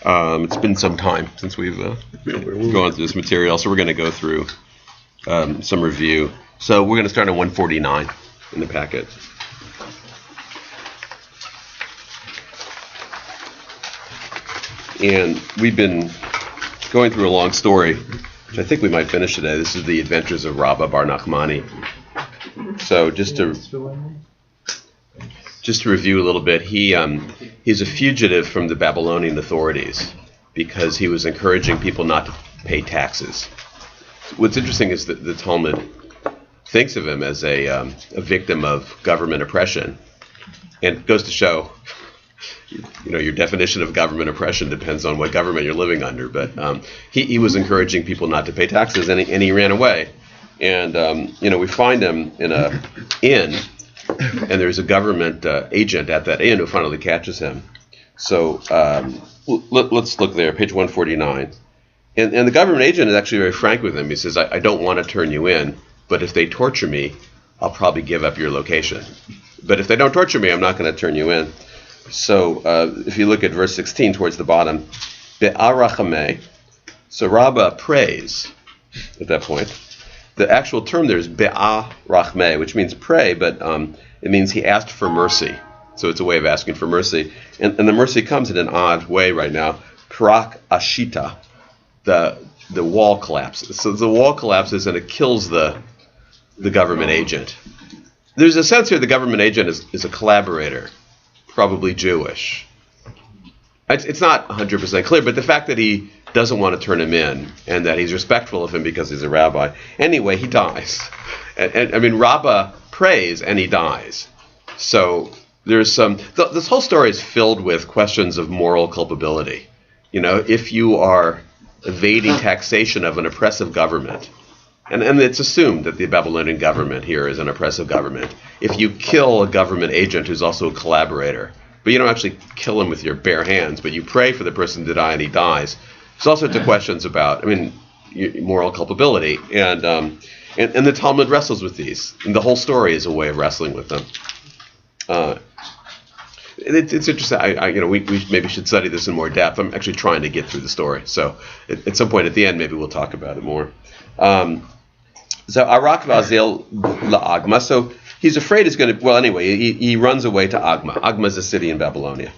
It's been some time since we've gone through this material, so we're going to go through some review. So we're going to start on 149 in the packet. And we've been going through a long story, which I think we might finish today. This is the Adventures of Rabbi Bar Nachmani. So just to review a little bit, he's a fugitive from the Babylonian authorities because he was encouraging people not to pay taxes. What's interesting is that the Talmud thinks of him as a victim of government oppression, and it goes to show, your definition of government oppression depends on what government you're living under. But he was encouraging people not to pay taxes, and he ran away. And we find him in an inn, and there's a government agent at that inn who finally catches him. So let's look there, page 149. And the government agent is actually very frank with him. He says, I don't want to turn you in, but if they torture me, I'll probably give up your location. But if they don't torture me, I'm not going to turn you in. So if you look at verse 16 towards the bottom, Be'arachameh, so Rabbah prays at that point. The actual term there is Be'arachmeh, which means pray, but it means he asked for mercy. So it's a way of asking for mercy. And the mercy comes in an odd way right now. Prak Ashita, the wall collapses. So the wall collapses and it kills the government agent. There's a sense here the government agent is a collaborator, probably Jewish. It's not 100% clear, but the fact that he doesn't want to turn him in and that he's respectful of him because he's a rabbi. Anyway, he dies. And Rabbah prays and he dies. So there's this whole story is filled with questions of moral culpability. If you are evading taxation of an oppressive government, and it's assumed that the Babylonian government here is an oppressive government. If you kill a government agent who's also a collaborator, but you don't actually kill him with your bare hands, but you pray for the person to die and he dies, there's all sorts of questions about, moral culpability. And the Talmud wrestles with these. And the whole story is a way of wrestling with them. It's interesting. We maybe should study this in more depth. I'm actually trying to get through the story. So at some point at the end, maybe we'll talk about it more. So Arak Vazil La'agma. So he's afraid he's going to, he runs away to Agma. Agma is a city in Babylonia.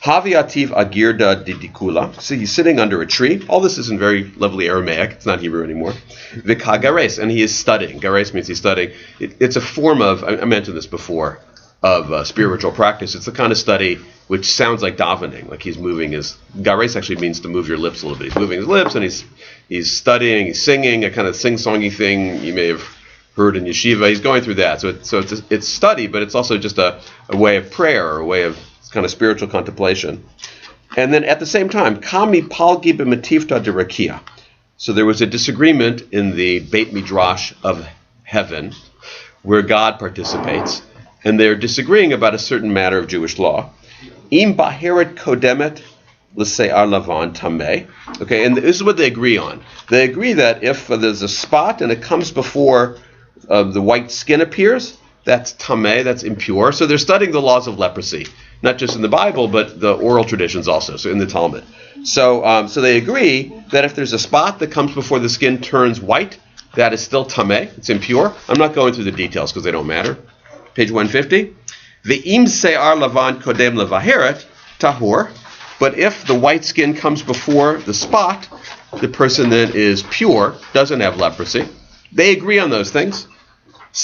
Havi Ativ Agirda Didikula. So he's sitting under a tree. All this is in very lovely Aramaic. It's not Hebrew anymore. Vikagares, and he is studying. Gares means he's studying. It's a form of, I mentioned this before, of spiritual practice. It's the kind of study which sounds like davening, like he's moving his... Gares actually means to move your lips a little bit. He's moving his lips and he's studying, he's singing, a kind of sing-songy thing you may have heard in yeshiva. He's going through that. So it's study, but it's also just a way of prayer, or a way of kind of spiritual contemplation. And then at the same time, Kami Palgi b'Matifta de Rakia. So there was a disagreement in the Beit Midrash of heaven, where God participates, and they're disagreeing about a certain matter of Jewish law. Im baheret kodemet l'se'ar lavan tameh. Okay, and this is what they agree on. They agree that if there's a spot and it comes before the white skin appears, that's tameh, that's impure. So they're studying the laws of leprosy, not just in the Bible, but the oral traditions also, so in the Talmud. So they agree that if there's a spot that comes before the skin turns white, that is still tameh, it's impure. I'm not going through the details because they don't matter. Page 150. Ve'im se'ar lavan kodem levaheret tahor. But if the white skin comes before the spot, the person then is pure, doesn't have leprosy. They agree on those things.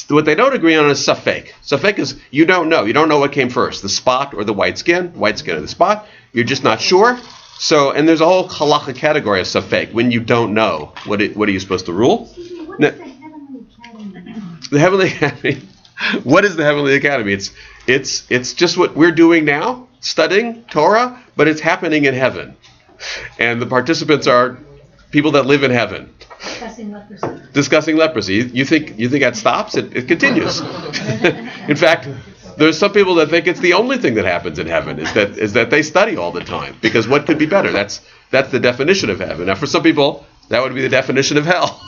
What they don't agree on is safek. Safek is you don't know. You don't know what came first, the spot or the white skin or the spot. You're just not sure. So, and there's a whole halacha category of safek. When you don't know, what are you supposed to rule? What is the Heavenly Academy? The Heavenly Academy. What is the Heavenly Academy? It's just what we're doing now, studying Torah, but it's happening in heaven. And the participants are people that live in heaven. Discussing leprosy. You think that stops? It continues. In fact, there's some people that think it's the only thing that happens in heaven is that they study all the time, because what could be better? That's the definition of heaven. Now, for some people, that would be the definition of hell.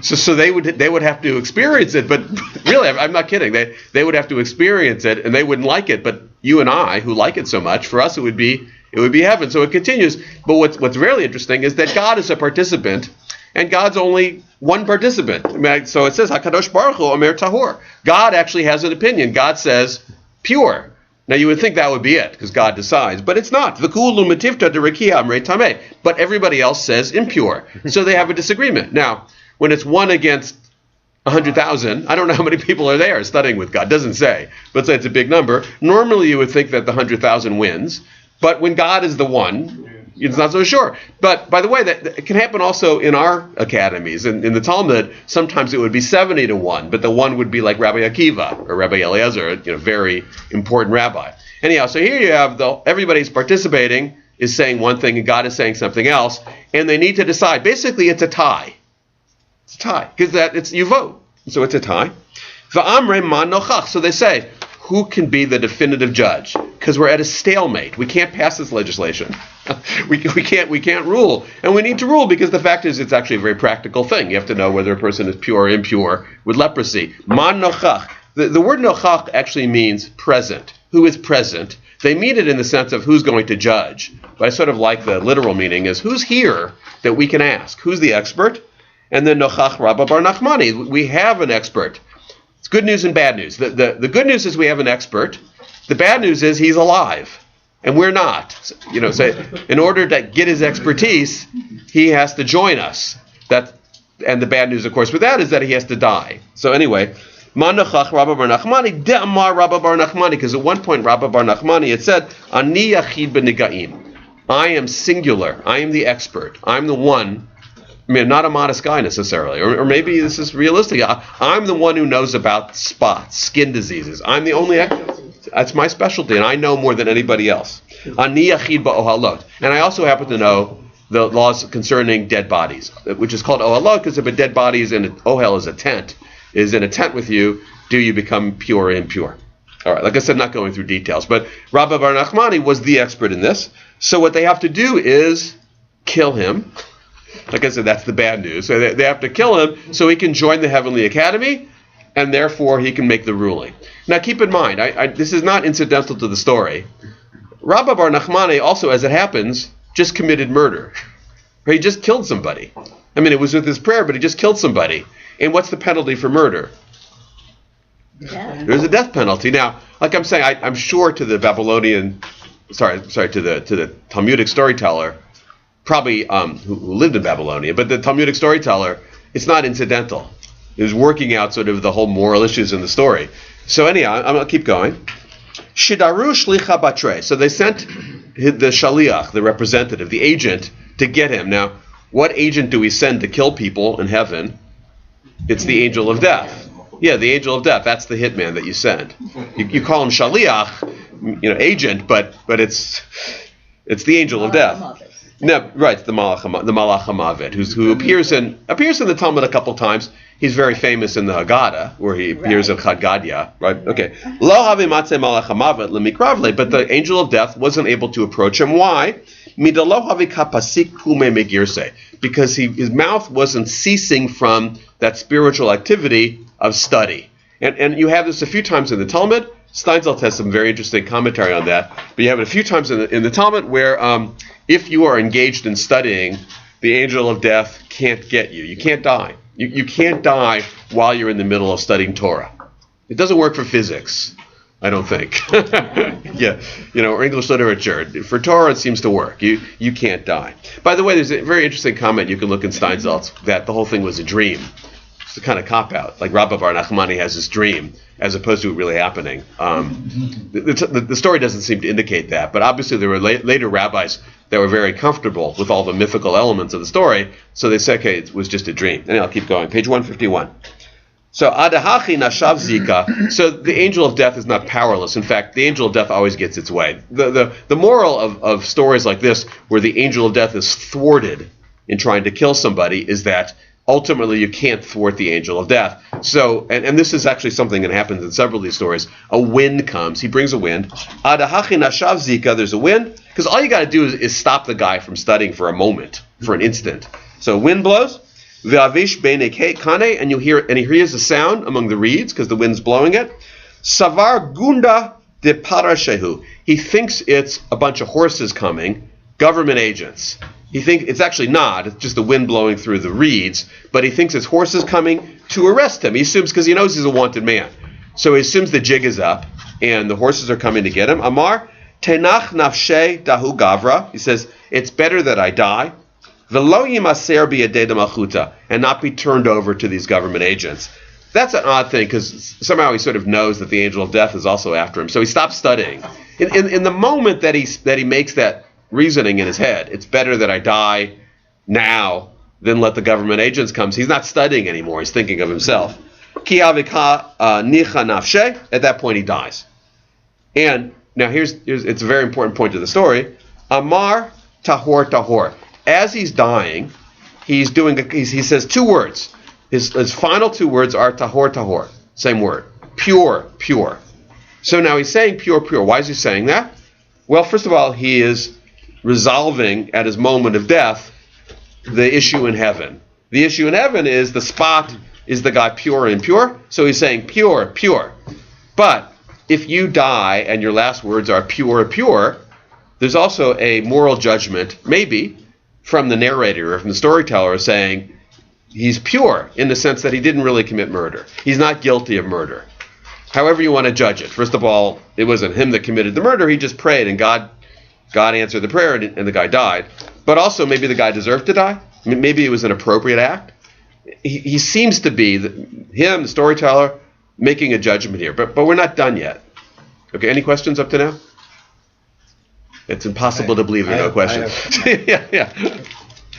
so they would have to experience it, but really, I'm not kidding. They would have to experience it, and they wouldn't like it. But you and I, who like it so much, for us it would be It would be heaven. So it continues. But what's really interesting is that God is a participant, and God's only one participant. So it says, HaKadosh Baruch Hu Omer Tahor. God actually has an opinion. God says, pure. Now you would think that would be it, because God decides, but it's not. But everybody else says impure. So they have a disagreement. Now, when it's 1 against 100,000, I don't know how many people are there studying with God. Doesn't say, but say it's a big number. Normally you would think that the 100,000 wins, but when God is the one, it's not so sure. But by the way, that it can happen also in our academies. In the Talmud, sometimes it would be 70-1, but the one would be like Rabbi Akiva or Rabbi Eliezer, very important rabbi. Anyhow, so here you have everybody's participating is saying one thing and God is saying something else, and they need to decide. Basically, it's a tie. It's a tie because you vote, so it's a tie. Va'amre man nochach. So they say, who can be the definitive judge? Because we're at a stalemate. We can't pass this legislation. we can't rule. And we need to rule because the fact is it's actually a very practical thing. You have to know whether a person is pure or impure with leprosy. Man nochach. The word nochach actually means present. Who is present? They mean it in the sense of who's going to judge. But I sort of like the literal meaning is who's here that we can ask? Who's the expert? And then nochach Rabbi Bar Nachmani. We have an expert. It's good news and bad news. The good news is we have an expert. The bad news is he's alive, and we're not. So in order to get his expertise, he has to join us. And the bad news, of course, with that is that he has to die. So anyway, Manachach Rabbi Bar Nachmani, De'amar Rabbi Bar Nachmani, because at one point Rabbi Bar Nachmani had said, Ani Yachid B'Nigaim. I am singular. I am the expert. I'm the one. I mean, not a modest guy necessarily, or maybe this is realistic. I'm the one who knows about spots, skin diseases. I'm the only that's my specialty, and I know more than anybody else. Ani yachid ba'ohalot. And I also happen to know the laws concerning dead bodies, which is called ohalot, because if a dead body is in ohel is a tent with you, do you become pure or impure? All right, like I said, not going through details, but Rabbi Bar Nachmani was the expert in this. So what they have to do is kill him. Like I said, that's the bad news. So they have to kill him so he can join the Heavenly Academy, and therefore he can make the ruling. Now keep in mind, this is not incidental to the story. Rabbi Bar Nachmani also, as it happens, just committed murder. He just killed somebody. I mean, it was with his prayer, but he just killed somebody. And what's the penalty for murder? Death. There's a death penalty. Now, like I'm saying, I'm sure to the Babylonian, to the Talmudic storyteller, probably who lived in Babylonia, but the Talmudic storyteller, it's not incidental. It was working out sort of the whole moral issues in the story. So anyhow, I'm going to keep going. Shidaru shlicha batre. So they sent the shaliach, the representative, the agent, to get him. Now, what agent do we send to kill people in heaven? It's the angel of death. Yeah, the angel of death. That's the hitman that you send. You call him shaliach, agent, but it's the angel of death. No, right, the Malach HaMavet, who appears in the Talmud a couple times. He's very famous in the Haggadah, where he appears in Chad Gadya, right? Okay. Lo havi matzeh Malach HaMavet lemikravle, but the angel of death wasn't able to approach him. Why? Midalo havi kapasik kume megirse, because his mouth wasn't ceasing from that spiritual activity of study. And you have this a few times in the Talmud. Steinsaltz has some very interesting commentary on that, but you have it a few times in the Talmud where if you are engaged in studying, the angel of death can't get you. You can't die. You can't die while you're in the middle of studying Torah. It doesn't work for physics, I don't think. Yeah, or English literature. For Torah, it seems to work. You can't die. By the way, there's a very interesting comment you can look in Steinsaltz that the whole thing was a dream. It's a kind of cop-out. Like Rabbi Bar Nachmani has this dream, as opposed to it really happening. The story doesn't seem to indicate that, but obviously there were later rabbis that were very comfortable with all the mythical elements of the story, so they said, okay, it was just a dream. And I'll keep going. Page 151. So, Adahachi Nashav Zika. So the angel of death is not powerless. In fact, the angel of death always gets its way. The moral of stories like this, where the angel of death is thwarted in trying to kill somebody, is that ultimately you can't thwart the angel of death. So, and this is actually something that happens in several of these stories. A wind comes. He brings a wind. Adahachi Nashav Zika. There's a wind. Because all you got to do is stop the guy from studying for a moment, for an instant. So wind blows. Ve'avish beinei kane, and he hears a sound among the reeds because the wind's blowing it. Savar gunda de parashehu. He thinks it's a bunch of horses coming, government agents. He thinks it's actually not. It's just the wind blowing through the reeds. But he thinks it's horses coming to arrest him. He assumes, because he knows he's a wanted man. So he assumes the jig is up and the horses are coming to get him. Amar tenach nafshe dahu gavra. He says, it's better that I die. V'lo yimaser biyadei malchuta, and not be turned over to these government agents. That's an odd thing, because somehow he sort of knows that the angel of death is also after him. So he stops studying. In the moment that he makes that reasoning in his head, it's better that I die now than let the government agents come. So he's not studying anymore. He's thinking of himself. Ki avika nicha nafshe. At that point, he dies. And now here's it's a very important point to the story. Amar tahor tahor. As he's dying, he says two words. His final two words are tahor tahor. Same word. Pure, pure. So now he's saying pure, pure. Why is he saying that? Well, first of all, he is resolving at his moment of death the issue in heaven. The issue in heaven is the spot is the guy pure and impure. So he's saying pure, pure. But if you die and your last words are pure, pure, there's also a moral judgment, maybe, from the narrator or from the storyteller saying he's pure in the sense that he didn't really commit murder. He's not guilty of murder. However you want to judge it. First of all, it wasn't him that committed the murder. He just prayed and God answered the prayer and the guy died. But also maybe the guy deserved to die. Maybe it was an appropriate act. He seems to be, him, the storyteller, making a judgment here. But we're not done yet. Okay, any questions up to now? It's impossible to believe there are no questions. Yeah.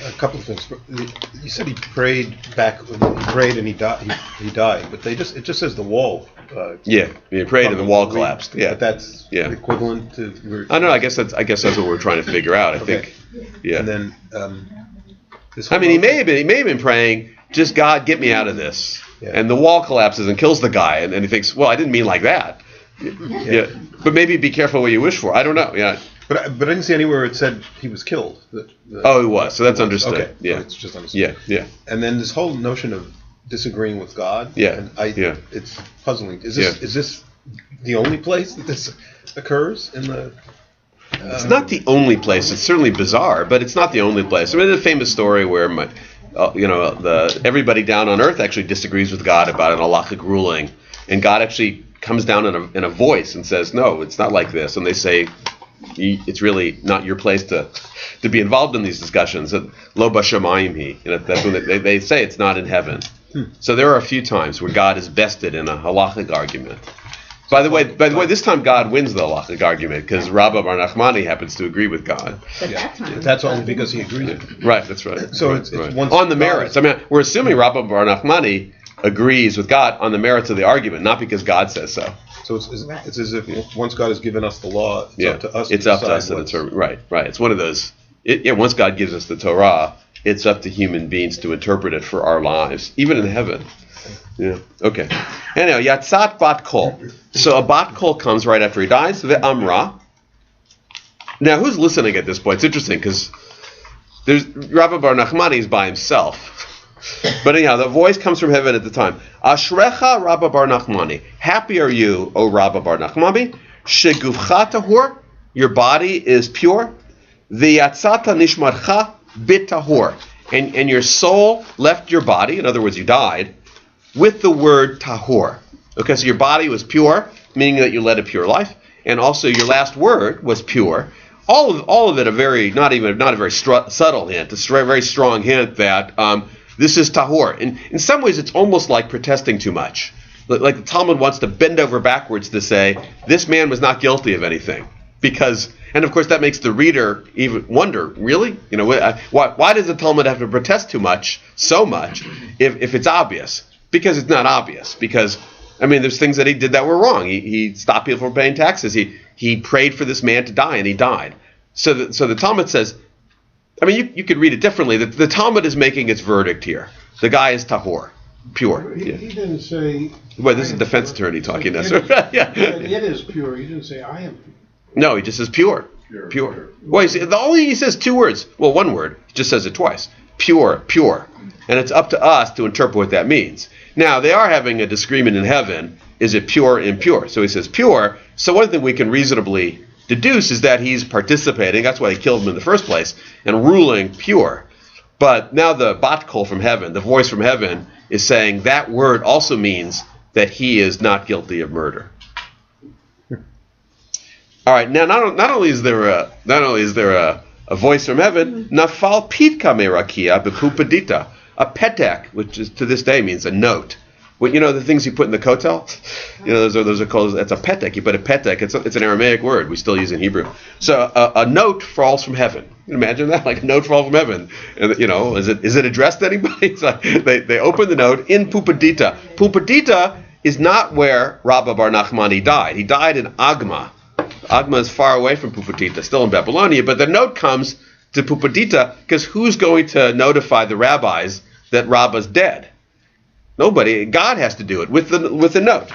A couple of things. You said he prayed and he died, but it just says the wall. He prayed and the wall collapsed. Yeah, but that's equivalent to. I don't know. I guess that's what we're trying to figure out. I think. Yeah. And then. He may have been praying, just God, get me out of this. Yeah. And the wall collapses and kills the guy, and he thinks, well, I didn't mean like that. Yeah. But maybe be careful what you wish for. I don't know. Yeah. But I didn't see anywhere it said he was killed. He was. So that's understood. Okay. Yeah. It's just understood. Yeah. And then this whole notion of disagreeing with God. Yeah. And it's puzzling. Is this the only place that this occurs in the? It's not the only place. It's certainly bizarre, but it's not the only place. I mean, there's a famous story where everybody down on earth actually disagrees with God about an halachic ruling, and God actually comes down in a voice and says, "No, it's not like this." And they say, "It's really not your place to be involved in these discussions." Lo b'shamayim hi. That's when they say it's not in heaven. So there are a few times where God is bested in a halachic argument. By the way, this time God wins the halachic argument because Rabbi Bar Nachmani happens to agree with God. But that time, that's only because he agrees. Right, that's right. So right, it's right. once on the merits. I mean, we're assuming Rabbi Bar Nachmani agrees with God on the merits of the argument, not because God says so. So it's as if once God has given us the law, it's up to us. It's up to us to determine. Right. It's one of those. Once God gives us the Torah, it's up to human beings to interpret it for our lives, even in heaven. Yeah. Okay. Anyhow, Yatzat Bat Kol. So a Bat Kol comes right after he dies. Ve'amra. Now, who's listening at this point? It's interesting because there's Rabbi Bar Nachmani is by himself. But anyhow, the voice comes from heaven at the time. Ashrecha Rabbi Bar Nachmani. Happy are you, O Rabbi Bar Nachmani. Shegufcha tahor. Your body is pure. Ve'yatzata nishmarcha bitahor. And your soul left your body. In other words, you died. With the word tahor. Okay, so your body was pure, meaning that you led a pure life, and also your last word was pure. All of it not a very subtle hint, a very strong hint that this is tahor. In some ways, it's almost like protesting too much. Like the Talmud wants to bend over backwards to say this man was not guilty of anything, and of course that makes the reader even wonder, really, why does the Talmud have to protest so much, if it's obvious? Because it's not obvious. Because, there's things that he did that were wrong. He stopped people from paying taxes. He prayed for this man to die, and he died. So the Talmud says, you could read it differently. The Talmud is making its verdict here. The guy is tahor, pure. He didn't say... Well, this is a defense attorney talking now. It is pure. He didn't say, I am pure. No, he just says pure. Pure. Well, he says two words. Well, one word. He just says it twice. Pure. And it's up to us to interpret what that means. Now, they are having a disagreement in heaven is it pure, impure? So he says pure. So one thing we can reasonably deduce is that he's participating. That's why they killed him in the first place, and ruling pure. But now the bat kol from heaven, the voice from heaven, is saying that word also means that he is not guilty of murder. All right. Now, not only is there a voice from heaven, nafal pitka merakia bepupadita, a petek, which is to this day means a note. Well, you know the things you put in the kotel? You know, those are called, that's a petek. You put a petek, it's an Aramaic word we still use in Hebrew. So a note falls from heaven. You can imagine that? Like a note falls from heaven. And, you know, is it addressed to anybody? It's like they open the note in Pupadita. Pupadita is not where Rabbi Bar Nachmani died. He died in Agma. Agma is far away from Pupadita, still in Babylonia, but the note comes to Pupadita because who's going to notify the rabbis that Rabbah's dead? Nobody. God has to do it with the note.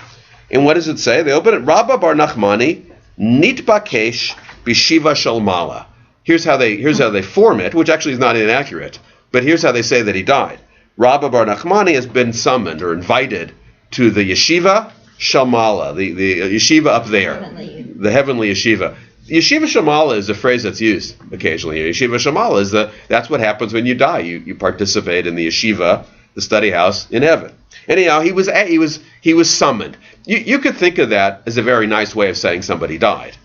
And what does it say? They open it. Rabbi Bar Nachmani nitbakesh b'shiva shalmala. Here's how they form it, which actually is not inaccurate. But here's how they say that he died. Rabbi Bar Nachmani has been summoned or invited to the yeshiva shalmala, the yeshiva up there, the heavenly yeshiva. Yeshiva shalmala is a phrase that's used occasionally. Yeshiva shalmala is that's what happens when you die. You participate in the yeshiva, the study house in heaven. Anyhow, he was summoned. You could think of that as a very nice way of saying somebody died,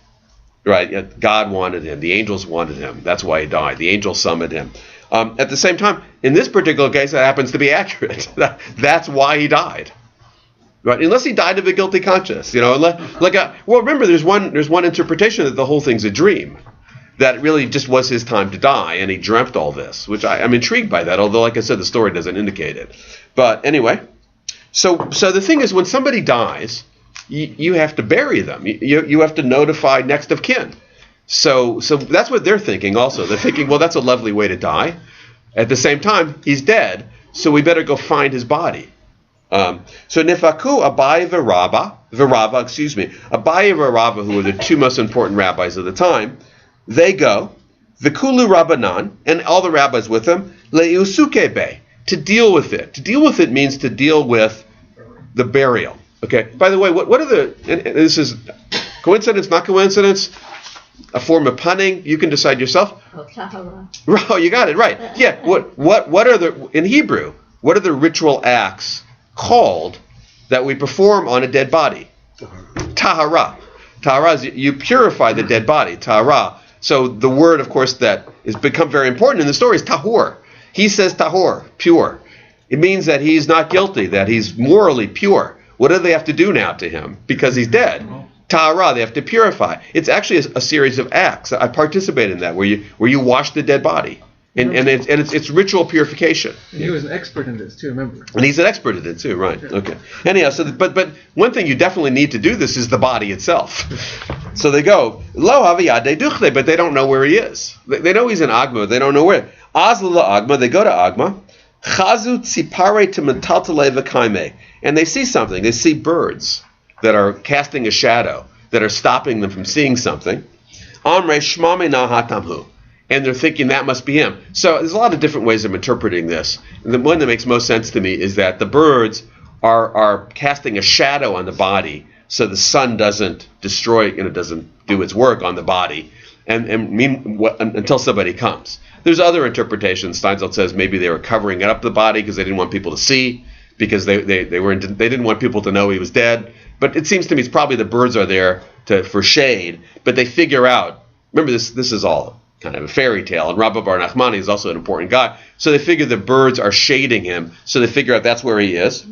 right? God wanted him. The angels wanted him. That's why he died. The angels summoned him. At the same time, in this particular case, that happens to be accurate. That's why he died, right? Unless he died of a guilty conscience, you know. Well, remember, there's one interpretation that the whole thing's a dream. That really just was his time to die, and he dreamt all this, which I'm intrigued by that, although, like I said, the story doesn't indicate it. But anyway, so the thing is, when somebody dies, you have to bury them. You have to notify next of kin. So that's what they're thinking also. They're thinking, well, that's a lovely way to die. At the same time, he's dead, so we better go find his body. So Nifaku Abai Viraba, Abai and Viraba, who were the two most important rabbis of the time, they go, Vikulu Rabbanan, and all the rabbis with them, Leusukebe, to deal with it. To deal with it means to deal with the burial. Okay. By the way, what are and this is coincidence, not coincidence, a form of punning. You can decide yourself. Oh, you got it right. Yeah. What are in Hebrew? What are the ritual acts called that we perform on a dead body? Tahara. Tahara is you purify the dead body. Tahara. So the word, of course, that has become very important in the story is tahor. He says tahor, pure. It means that he's not guilty, that he's morally pure. What do they have to do now to him? Because he's dead. Tahara, they have to purify. It's actually a series of acts. I participate in that, where you wash the dead body. And it's ritual purification. And he was an expert in this too, remember? And he's an expert in it too, right? Okay. Anyhow, but one thing you definitely need to do this is the body itself. So they go lo haviyade duchle, but they don't know where he is. They know he's in Agma. They don't know where. Azla Agma. They go to Agma. Chazu tzipare tementaltale v'kaime, and they see something. They see birds that are casting a shadow, that are stopping them from seeing something. Amre shmame nahatamhu. And they're thinking that must be him. So there's a lot of different ways of interpreting this. And the one that makes most sense to me is that the birds are casting a shadow on the body so the sun doesn't destroy, doesn't do its work on the body until somebody comes. There's other interpretations. Steinsaltz says maybe they were covering up the body because they didn't want people to see, because they didn't want people to know he was dead. But it seems to me it's probably the birds are there for shade, but they figure out, remember this is all kind of a fairy tale, and Rabbi Bar Nachmani is also an important guy. So they figure the birds are shading him, so they figure out that's where he is.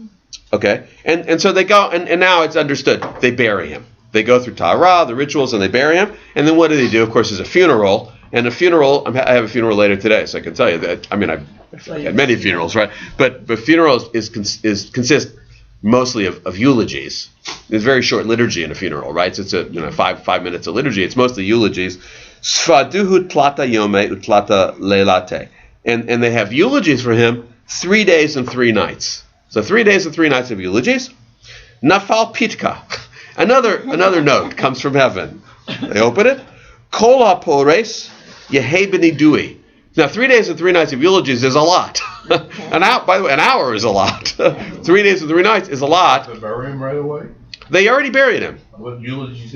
Okay? And so they go, and now it's understood. They bury him. They go through Tahara, the rituals, and they bury him. And then what do? Of course, there's a funeral. And a funeral, I have a funeral later today, so I can tell you that. I mean, I've had many funerals, right? But funerals consist mostly of eulogies. There's very short liturgy in a funeral, right? So it's 5 minutes of liturgy. It's mostly eulogies. Sfaduhu tlata yome utlata leilate. And they have eulogies for him 3 days and 3 nights. So 3 days and 3 nights of eulogies. Nafal pitka. Another note comes from heaven. They open it. Kol hapores yehebeni dui. Now 3 days and 3 nights of eulogies is a lot. By the way, an hour is a lot. 3 days and 3 nights is a lot. To bury him right away? They already buried him. What eulogies?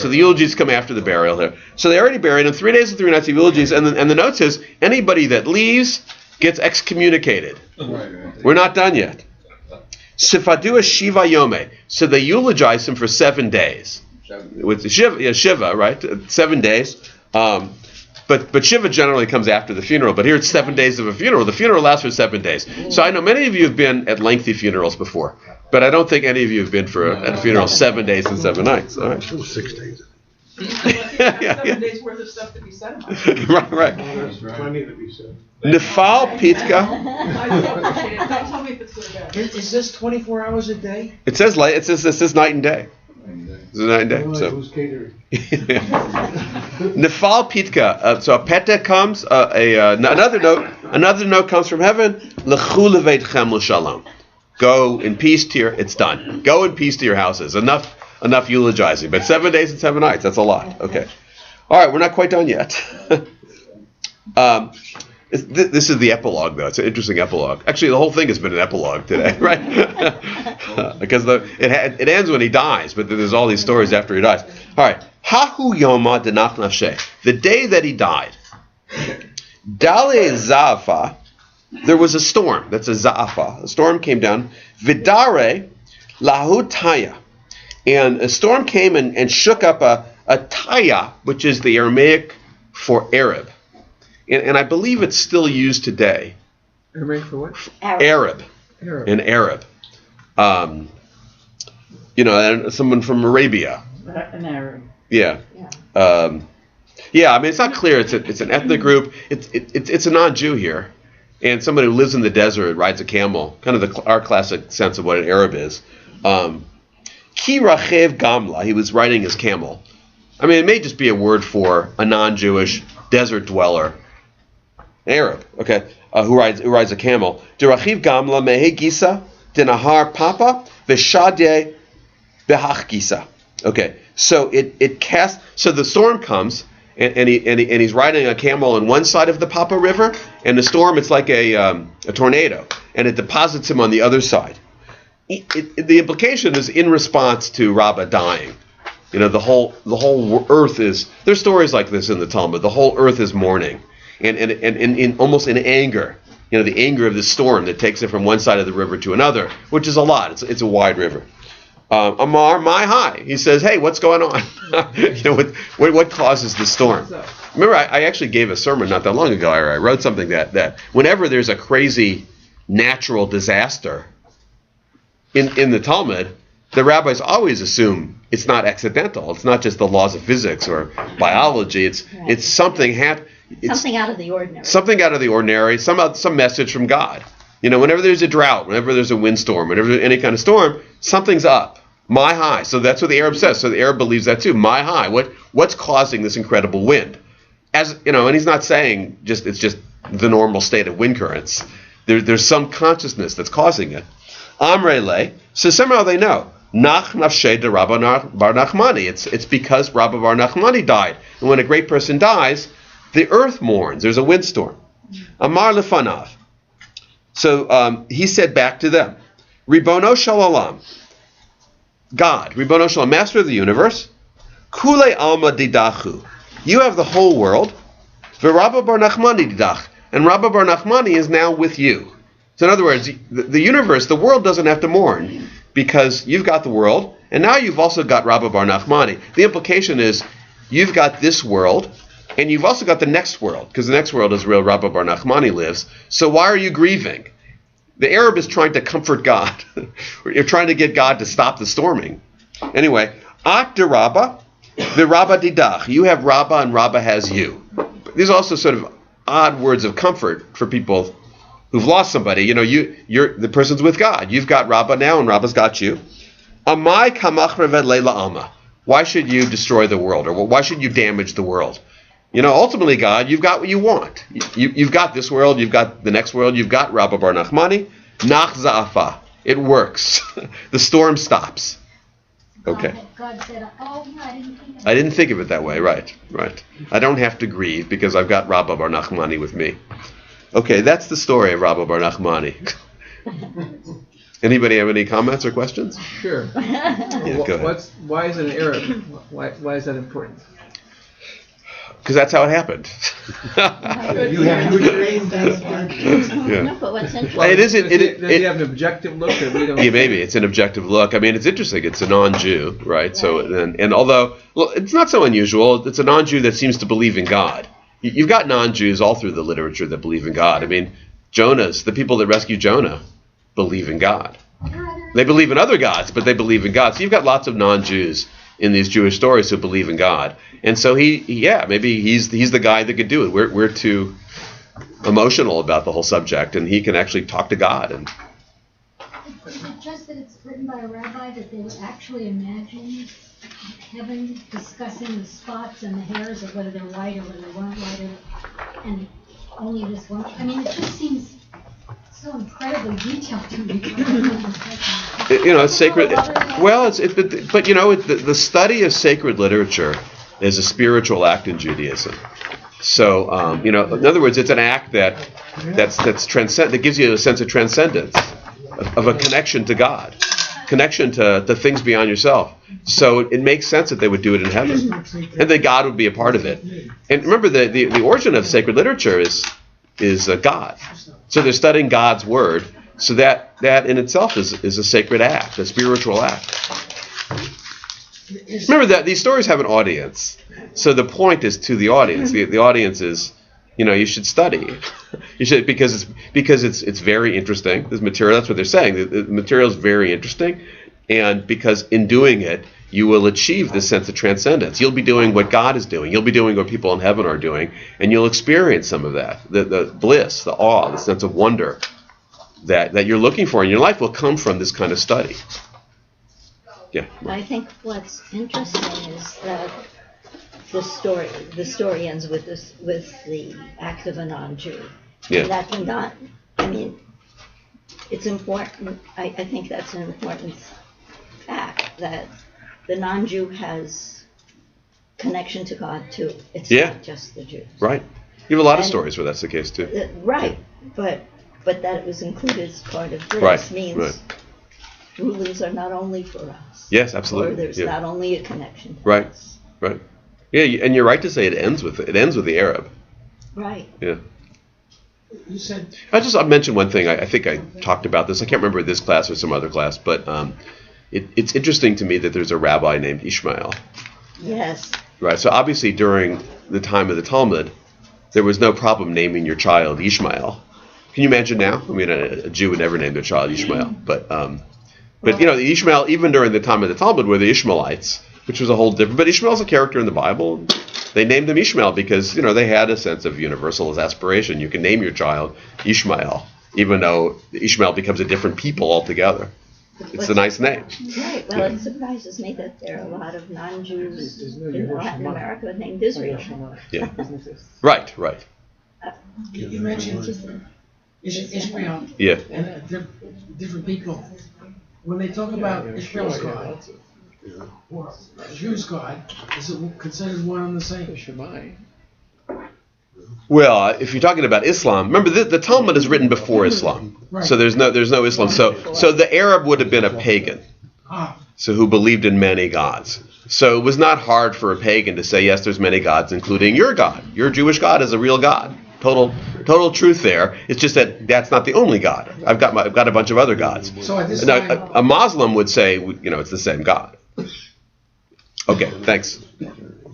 So the eulogies come after the burial here. So they already buried him. 3 days and 3 nights of eulogies, and the note says anybody that leaves gets excommunicated. We're not done yet. Sifadua Shiva Yome. So they eulogize him for 7 days. With the Shiva, right? 7 days. But Shiva generally comes after the funeral. But here it's 7 days of a funeral. The funeral lasts for 7 days. So I know many of you have been at lengthy funerals before, but I don't think any of you have been at a funeral 7 days and 7 nights. All right. 6 days. Yeah. 7 days worth of stuff to be said about it. Right. There's plenty to be said. Nefal Pitka. I so appreciate it. Don't tell me if it's good or bad. Is this 24 hours a day? It says night and day. It's a night and day. So. Who's catering? Nefal Pitka. So a peta comes. Another note comes from heaven. Lechu leveitchem l'shalom. Go in peace to your. It's done. Go in peace to your houses. Enough eulogizing. But 7 days and 7 nights. That's a lot. Okay. All right. We're not quite done yet. This is the epilogue, though. It's an interesting epilogue. Actually, the whole thing has been an epilogue today, right? Because it ends when he dies, but there's all these stories after he dies. All right. Hahu Yoma denach nafshe. The day that he died. Dale Za'afa. There was a storm. That's a Za'afa. A storm came down. Vidare lahu taya. And a storm came and shook up a taya, which is the Aramaic for Arab. And I believe it's still used today. Aramaic for what? Arab. In Arab. And someone from Arabia. An Arab. Yeah. I mean, it's not clear. It's an ethnic group. It's a non-Jew here, and somebody who lives in the desert, rides a camel. Kind of our classic sense of what an Arab is. Ki rachev gamla. He was riding his camel. I mean, it may just be a word for a non-Jewish desert dweller. Arab, okay, who rides a camel. Derachiv gamla mehe gisa denahar papa v'shadeh behach gisa. Okay, so it casts. So the storm comes, and he's riding a camel on one side of the Papa River, and the storm, it's like a tornado, and it deposits him on the other side. The implication is in response to Rabbi dying. The whole earth is. There's stories like this in the Talmud. The whole earth is mourning. And in almost in anger, the anger of the storm that takes it from one side of the river to another, which is a lot. It's a wide river. Amar my high. He says, hey, what's going on? What causes the storm? Remember, I actually gave a sermon not that long ago. I wrote something that whenever there's a crazy natural disaster in the Talmud, the rabbis always assume it's not accidental. It's not just the laws of physics or biology. It's something something out of the ordinary. Something out of the ordinary, some message from God. Whenever there's a drought, whenever there's a windstorm, whenever there's any kind of storm, something's up. My high. So that's what the Arab says. So the Arab believes that too. My high. What's causing this incredible wind? And he's not saying it's just the normal state of wind currents. There's some consciousness that's causing it. Amrele. So somehow they know. Nach nafshe de Rabbi Bar Nachmani. It's because Rabbi Bar Nachmani died. And when a great person dies, the earth mourns. There's a windstorm. Amar lefanav. So he said back to them, Ribono Shalom, God, Ribono Shalom, Master of the universe, Kule Alma Didachu. You have the whole world. V'Rabba Bar Nachmani Didach. And Rabbi Bar Nachmani is now with you. So in other words, the universe, the world doesn't have to mourn because you've got the world, and now you've also got Rabbi Bar Nachmani. The implication is you've got this world, and you've also got the next world, because the next world is where Rabbi Bar Nachmani lives. So why are you grieving? The Arab is trying to comfort God. You're trying to get God to stop the storming. Anyway, Ak de Rabba, the Rabba didach. You have Rabba, and Rabba has you. These are also sort of odd words of comfort for people who've lost somebody. You're the person's with God. You've got Rabba now, and Rabba's got you. Amai kamach reved leila alma. Why should you destroy the world, or why should you damage the world? Ultimately, God, you've got what you want. You've got this world, you've got the next world, you've got Rabba Bar Nachmani. Nach za'afa. It works. The storm stops. Okay. God said, oh, no, I didn't think of it that way. Right. I don't have to grieve because I've got Rabba Bar Nachmani with me. Okay, that's the story of Rabba Bar Nachmani. Anybody have any comments or questions? Sure. Yeah, go ahead. Why is it an Arab? Why is that important? Because that's how it happened. You have good dreams. Yeah. No, but what's interesting, It is- Does he have an objective look that we don't? Yeah, maybe it's an objective look. I mean, it's interesting. It's a non-Jew, right? So, and although, well, it's not so unusual. It's a non-Jew that seems to believe in God. You've got non-Jews all through the literature that believe in God. I mean, the people that rescued Jonah, believe in God. They believe in other gods, but they believe in God. So you've got lots of non-Jews in these Jewish stories who believe in God. And so maybe he's the guy that could do it. We're too emotional about the whole subject, and he can actually talk to God. And Is it just that it's written by a rabbi that they would actually imagine heaven discussing the spots and the hairs of whether they're white or whether they weren't white, and only this one? I mean, it just seems so incredibly detailed to me. it's sacred. Well, but the study of sacred literature is a spiritual act in Judaism. So, in other words, it's an act that's transcend, that gives you a sense of transcendence, of a connection to God, connection to things beyond yourself. So it makes sense that they would do it in heaven, and that God would be a part of it. And remember, the origin of sacred literature is God. So they're studying God's word. So that in itself is a sacred act, a spiritual act. Remember that these stories have an audience. So the point is to the audience. The audience is, you should study. You should because it's very interesting. This material, that's what they're saying. The material is very interesting, and because in doing it, you will achieve this sense of transcendence. You'll be doing what God is doing. You'll be doing what people in heaven are doing, and you'll experience some of that. The bliss, the awe, the sense of wonder that you're looking for in your life will come from this kind of study. Yeah. I think what's interesting is that the story ends with the act of a non-Jew. Yeah. That it's important. I think that's an important fact, that the non-Jew has connection to God too. It's not just the Jews. Right. You have a lot of stories where that's the case too. Right, but that it was included as part of this means rulings are not only for us. Yes, absolutely. Or there's not only a connection to us. Right. Yeah, and you're right to say it ends with the Arab. Right. Yeah. You said I'll mention one thing. I think I talked about this. I can't remember this class or some other class, but it's interesting to me that there's a rabbi named Ishmael. Yes. Right. So obviously during the time of the Talmud, there was no problem naming your child Ishmael. Can you imagine now? I mean, a Jew would never name their child Ishmael, but Ishmael, even during the time of the Talmud, were the Ishmaelites, which was a whole different. But Ishmael's a character in the Bible. They named him Ishmael because they had a sense of universalist aspiration. You can name your child Ishmael, even though Ishmael becomes a different people altogether. It's a nice name. Right. Well, it surprises me that there are a lot of non-Jews in Latin America named Israel. Yeah. Right. you mentioned Israel Yeah. and different people. When they talk about Israel's God or Jews' God, is it considered one and the same? Well, if you're talking about Islam, remember the Talmud is written before Islam, Right. so there's no Islam. So the Arab would have been a pagan, so who believed in many gods. So it was not hard for a pagan to say, yes, there's many gods, including your God. Your Jewish God is a real God. Total truth there. It's just that that's not the only God. I've got a bunch of other gods. So at this Now, time, a Muslim would say, it's the same God. Okay, thanks.